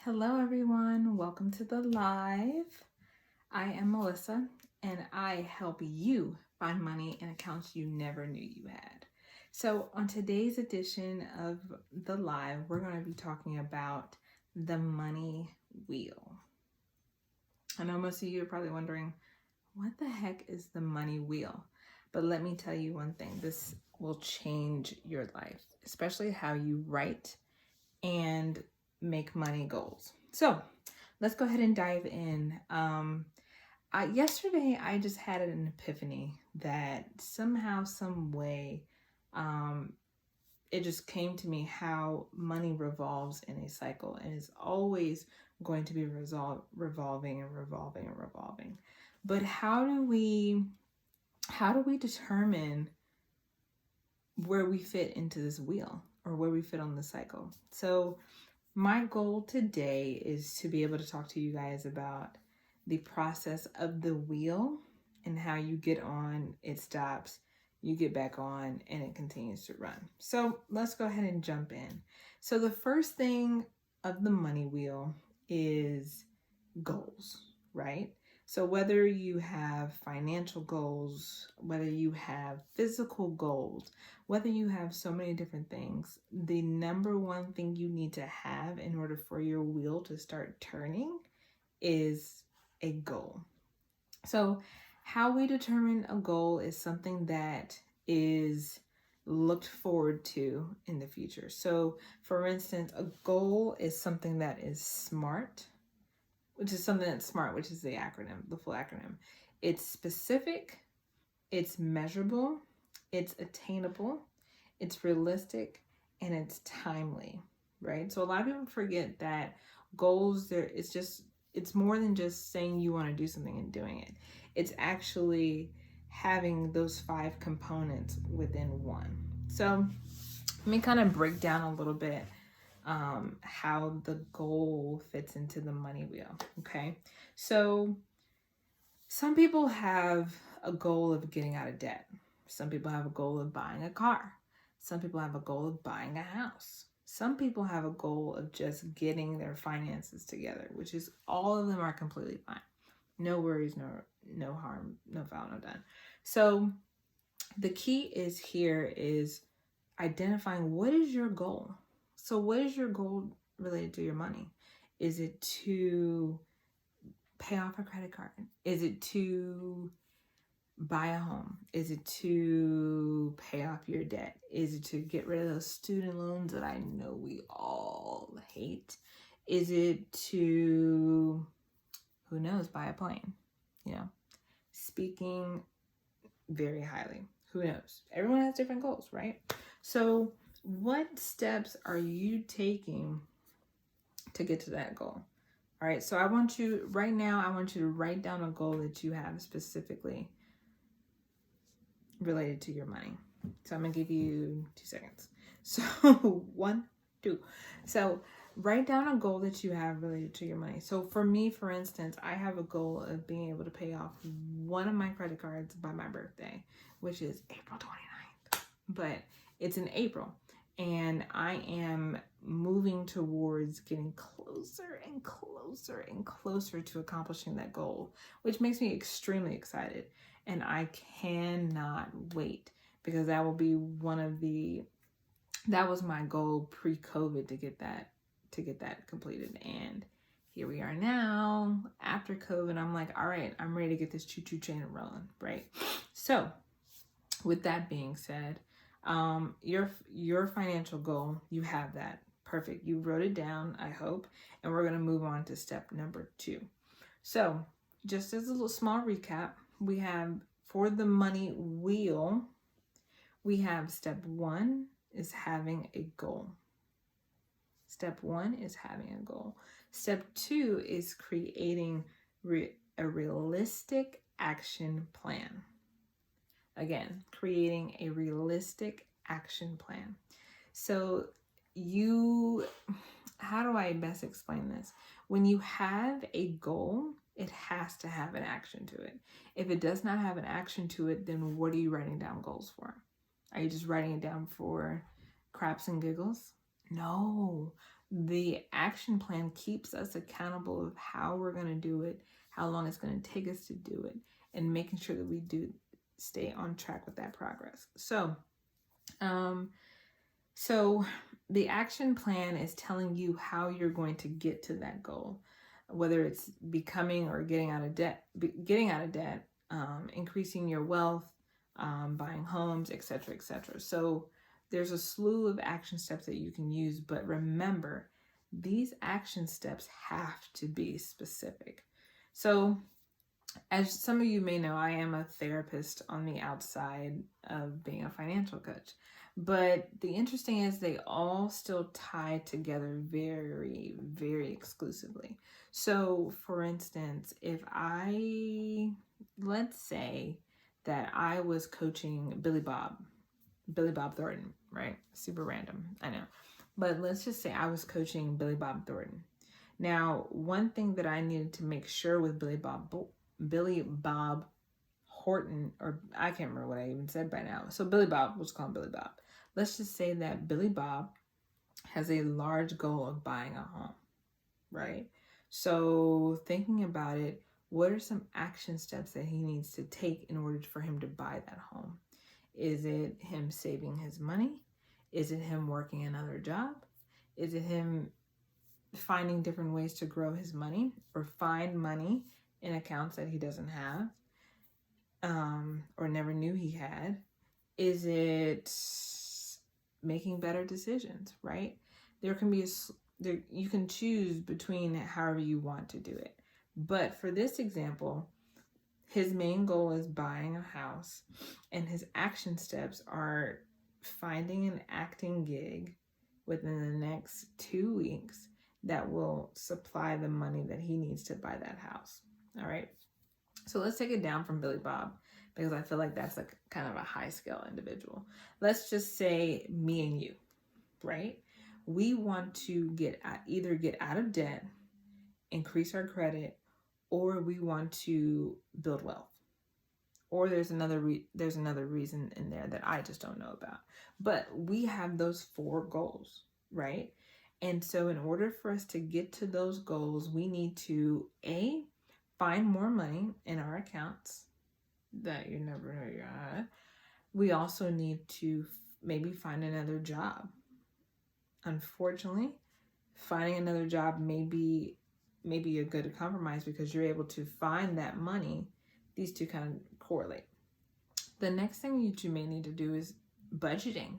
Hello, everyone. Welcome to the live. I am Melissa, and I help you find money in accounts you never knew you had. So, on today's edition of the live, we're going to be talking about the money wheel. I know most of you are probably wondering, what the heck is the money wheel? But let me tell you one thing, this will change your life, especially how you write and make money goals. So let's go ahead and dive in. Yesterday, I just had an epiphany that somehow, some way, it just came to me how money revolves in a cycle and is always going to be revolving and revolving and revolving. But how do we determine where we fit into this wheel or where we fit on the cycle? So my goal today is to be able to talk to you guys about the process of the wheel and how you get on, it stops, you get back on, and it continues to run. So let's go ahead and jump in. So the first thing of the money wheel is goals, right? So whether you have financial goals, whether you have physical goals, whether you have so many different things, the number one thing you need to have in order for your wheel to start turning is a goal. So how we determine a goal is something that is looked forward to in the future. So for instance, a goal is something that is SMART, which is something that's SMART, which is the acronym, the full acronym. It's specific, it's measurable, it's attainable, it's realistic, and it's timely, right? So a lot of people forget that goals, it's more than just saying you want to do something and doing it. It's actually having those 5 components within one. So let me kind of break down a little bit how the goal fits into the money wheel. Okay, so some people have a goal of getting out of debt. Some people have a goal of buying a car. Some people have a goal of buying a house. Some people have a goal of just getting their finances together, which is all of them are completely fine. No worries, no harm, no foul, no done. So the key is identifying what is your goal. So what is your goal related to your money? Is it to pay off a credit card? Is it to buy a home? Is it to pay off your debt? Is it to get rid of those student loans that I know we all hate? Is it to, who knows, buy a plane? Speaking very highly. Who knows? Everyone has different goals, right? So what steps are you taking to get to that goal? All right, so I want you to write down a goal that you have specifically related to your money. So I'm gonna give you 2 seconds. So 1, 2. So write down a goal that you have related to your money. So for me, for instance, I have a goal of being able to pay off one of my credit cards by my birthday, which is April 29th. But it's in April, and I am moving towards getting closer and closer and closer to accomplishing that goal, which makes me extremely excited. And I cannot wait, because that will be that was my goal pre-COVID to get that completed. And here we are now after COVID. I'm like, all right, I'm ready to get this choo-choo train rolling, right? So with that being said, your financial goal, you have that. Perfect. You wrote it down, I hope. And we're going to move on to step number 2. So just as a little small recap, we have, for the money wheel, we have step 1 is having a goal. Step 1 is having a goal. Step 2 is creating a realistic action plan. Again, creating a realistic action plan. So how do I best explain this? When you have a goal, it has to have an action to it. If it does not have an action to it, then what are you writing down goals for? Are you just writing it down for craps and giggles? No, the action plan keeps us accountable of how we're going to do it, how long it's going to take us to do it, and making sure that we do stay on track with that progress. Um, so the action plan is telling you how you're going to get to that goal, whether it's becoming or getting out of debt, increasing your wealth, buying homes, etc., etc. So there's a slew of action steps that you can use, but remember, these action steps have to be specific. So as some of you may know, I am a therapist on the outside of being a financial coach. But the interesting is they all still tie together very, very exclusively. So, for instance, let's say that I was coaching Billy Bob Thornton, right? Super random, I know. But let's just say I was coaching Billy Bob Thornton. Now, one thing that I needed to make sure with Billy Bob Horton, or I can't remember what I even said by now. So Billy Bob, was called Billy Bob. Let's just say that Billy Bob has a large goal of buying a home, right? So thinking about it, what are some action steps that he needs to take in order for him to buy that home? Is it him saving his money? Is it him working another job? Is it him finding different ways to grow his money or find money in accounts that he doesn't have or never knew he had? Is it making better decisions, right? There can be you can choose between however you want to do it. But for this example, his main goal is buying a house, and his action steps are finding an acting gig within the next 2 weeks that will supply the money that he needs to buy that house. All right. So let's take it down from Billy Bob, because I feel like that's like kind of a high scale individual. Let's just say me and you, right? We want to either get out of debt, increase our credit, or we want to build wealth. Or there's another reason in there that I just don't know about. But we have those 4 goals, right? And so in order for us to get to those goals, we need to find more money in our accounts that you never know you had. We also need to maybe find another job. Unfortunately, finding another job may be a good compromise because you're able to find that money. These two kind of correlate. The next thing you may need to do is budgeting.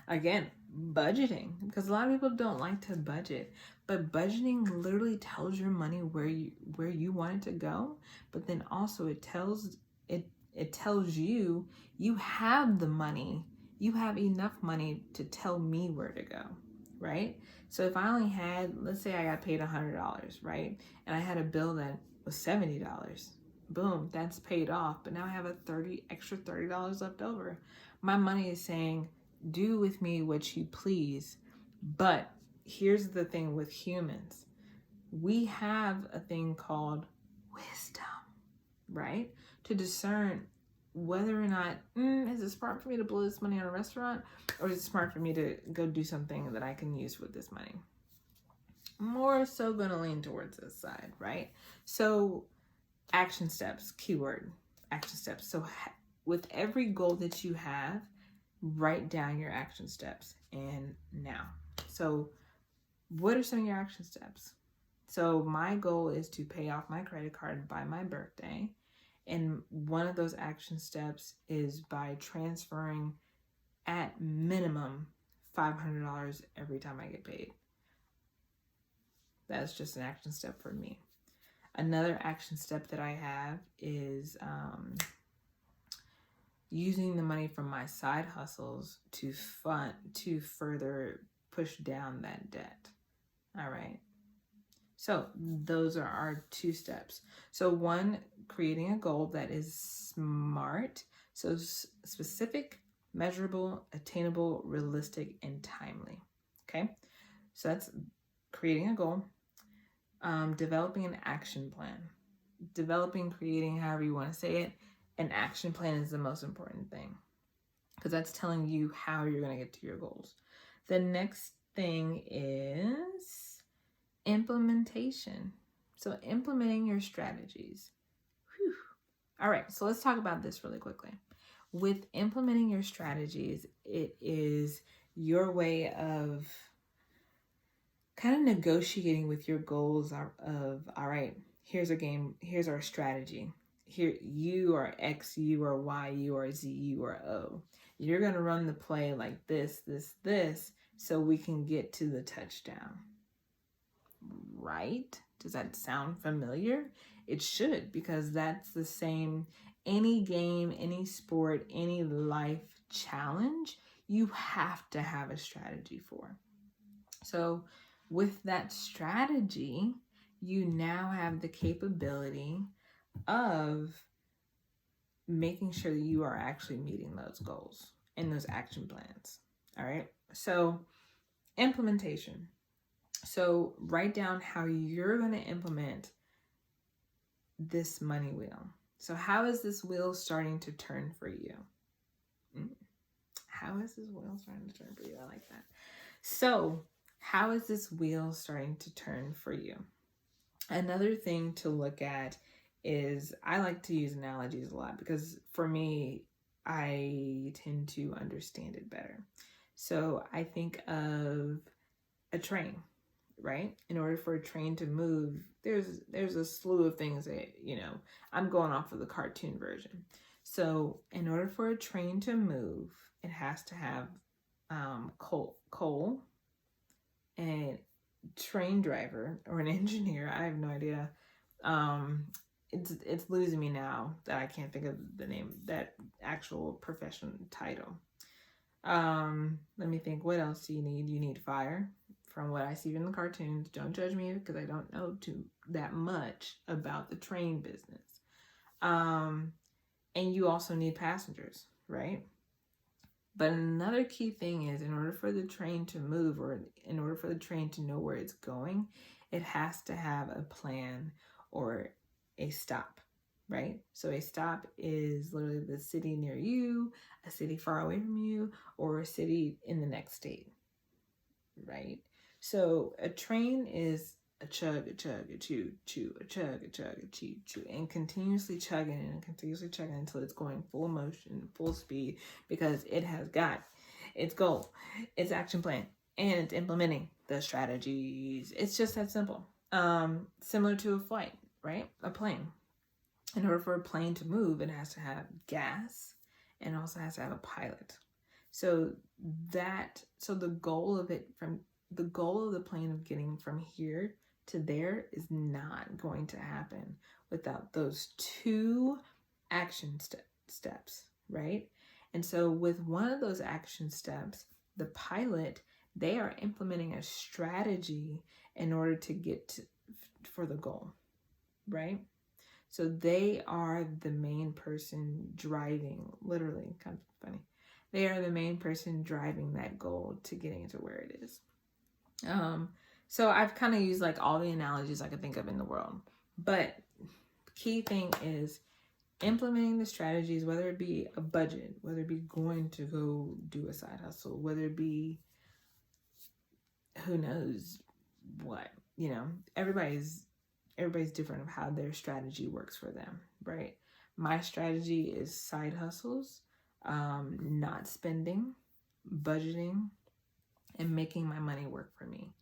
Again, budgeting, because a lot of people don't like to budget, but budgeting literally tells your money where you want it to go, but then also it tells you have the money, you have enough money to tell me where to go, right? So if I only had, let's say I got paid $100, right? And I had a bill that was $70, boom, that's paid off, but now I have extra $30 left over. My money is saying, do with me what you please. But here's the thing with humans. We have a thing called wisdom, right? To discern whether or not, is it smart for me to blow this money on a restaurant, or is it smart for me to go do something that I can use with this money? More so going to lean towards this side, right? So action steps, keyword, action steps. So with every goal that you have, write down your action steps and now. So what are some of your action steps? So my goal is to pay off my credit card by my birthday. And one of those action steps is by transferring at minimum $500 every time I get paid. That's just an action step for me. Another action step that I have is using the money from my side hustles to further push down that debt. All right. So those are our 2 steps. So 1, creating a goal that is SMART. So specific, measurable, attainable, realistic, and timely. Okay. So that's creating a goal, developing an action plan, creating, however you want to say it. An action plan is the most important thing. because that's telling you how you're going to get to your goals. The next thing is implementation. So implementing your strategies. Whew. All right, so let's talk about this really quickly. With implementing your strategies, it is your way of kind of negotiating with your goals of, all right, here's our game, here's our strategy. Here, you are X, you are Y, you are Z, you are O. You're going to run the play like this, so we can get to the touchdown. Right? Does that sound familiar? It should, because that's the same. Any game, any sport, any life challenge, you have to have a strategy for. So with that strategy, you now have the capability of making sure that you are actually meeting those goals and those action plans. All right. So implementation. So write down how you're going to implement this money wheel. So how is this wheel starting to turn for you? How is this wheel starting to turn for you? I like that. So how is this wheel starting to turn for you? Another thing to look at is, I like to use analogies a lot because for me, I tend to understand it better. So I think of a train, right? In order for a train to move, there's a slew of things that, I'm going off of the cartoon version. So in order for a train to move, it has to have coal and train driver or an engineer. I have no idea. It's losing me now that I can't think of the name, that actual profession title. Let me think. What else do you need? You need fire, from what I see in the cartoons. Don't judge me because I don't know that much about the train business. And you also need passengers, right? But another key thing is, in order for the train to move, or in order for the train to know where it's going, it has to have a plan or a stop, right? So a stop is literally the city near you, a city far away from you, or a city in the next state, right? So a train is a chug, a chug, a chew, chew, a chug, a chug, a chew, chew, and continuously chugging until it's going full motion, full speed, because it has got its goal, its action plan, and it's implementing the strategies. It's just that simple. Similar to a flight, right? A plane. In order for a plane to move, it has to have gas and also has to have a pilot. So the goal of the plane of getting from here to there is not going to happen without those two action steps, right? And so with one of those action steps, the pilot, they are implementing a strategy in order to get for the goal, right? So they are the main person driving, literally, kind of funny. They are the main person driving that goal to getting to where it is. So I've kind of used like all the analogies I could think of in the world. But the key thing is implementing the strategies, whether it be a budget, whether it be going to go do a side hustle, whether it be who knows what, everybody's different of how their strategy works for them, right? My strategy is side hustles, not spending, budgeting, and making my money work for me.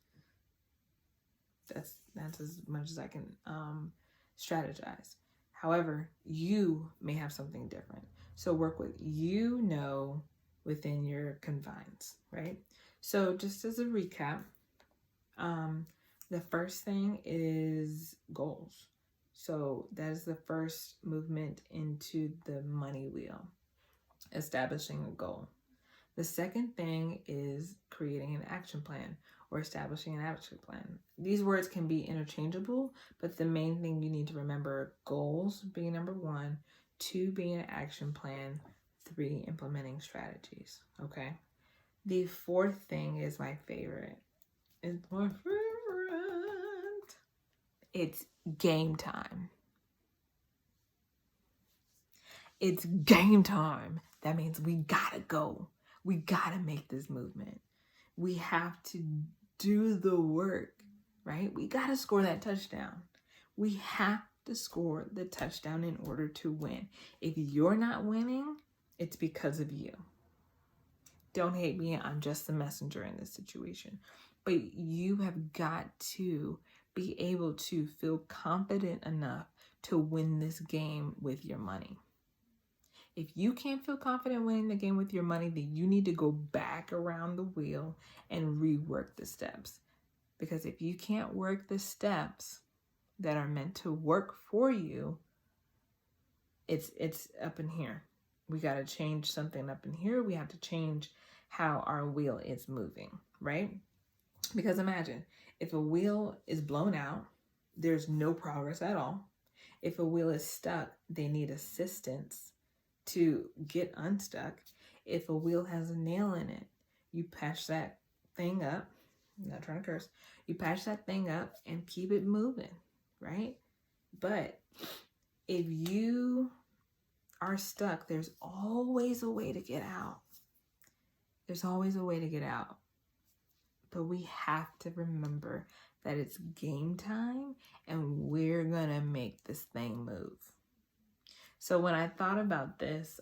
That's as much as I can strategize. However, you may have something different. So work with within your confines, right? So just as a recap, the first thing is goals. So that is the first movement into the money wheel, establishing a goal. The second thing is creating an action plan or establishing an action plan. These words can be interchangeable, but the main thing you need to remember, goals being number 1, 2 being an action plan, 3 implementing strategies, okay? The fourth thing is my favorite. It's game time. It's game time. That means we gotta go. We gotta make this movement. We have to do the work, right? We gotta score that touchdown. We have to score the touchdown in order to win. If you're not winning, it's because of you. Don't hate me. I'm just the messenger in this situation. But you have got to be able to feel confident enough to win this game with your money. If you can't feel confident winning the game with your money, then you need to go back around the wheel and rework the steps. Because if you can't work the steps that are meant to work for you, it's up in here. We got to change something up in here. We have to change how our wheel is moving, right? Because imagine if a wheel is blown out, there's no progress at all. If a wheel is stuck, they need assistance to get unstuck. If a wheel has a nail in it, you patch that thing up. I'm not trying to curse. You patch that thing up and keep it moving, right? But if you are stuck, there's always a way to get out. There's always a way to get out. But we have to remember that it's game time and we're going to make this thing move. So when I thought about this,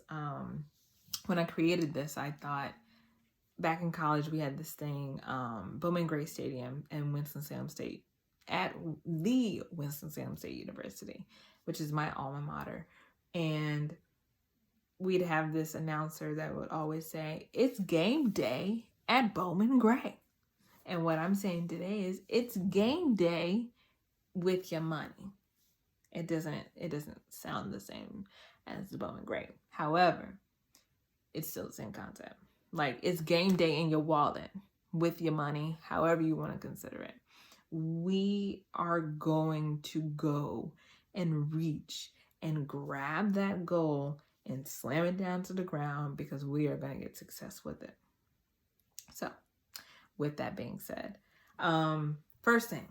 when I created this, I thought back in college, we had this thing, Bowman Gray Stadium in Winston-Salem State, at the Winston-Salem State University, which is my alma mater. And we'd have this announcer that would always say, "It's game day at Bowman Gray." And what I'm saying today is it's game day with your money. It doesn't sound the same as the Bowman Gray. However, it's still the same concept. Like, it's game day in your wallet with your money, however you want to consider it. We are going to go and reach and grab that goal and slam it down to the ground because we are going to get success with it. So, with that being said, first thing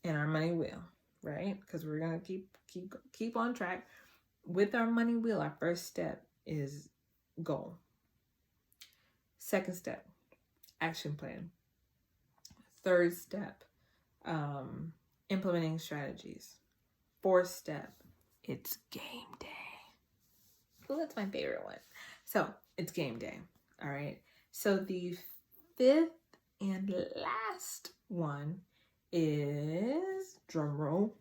in our money wheel, right? Because we're going to keep on track with our money wheel. Our first step is goal. Second step, action plan. Third step, implementing strategies. Fourth step, it's game day. Well, that's my favorite one. So it's game day. All right. So the fifth and last one is, drum roll,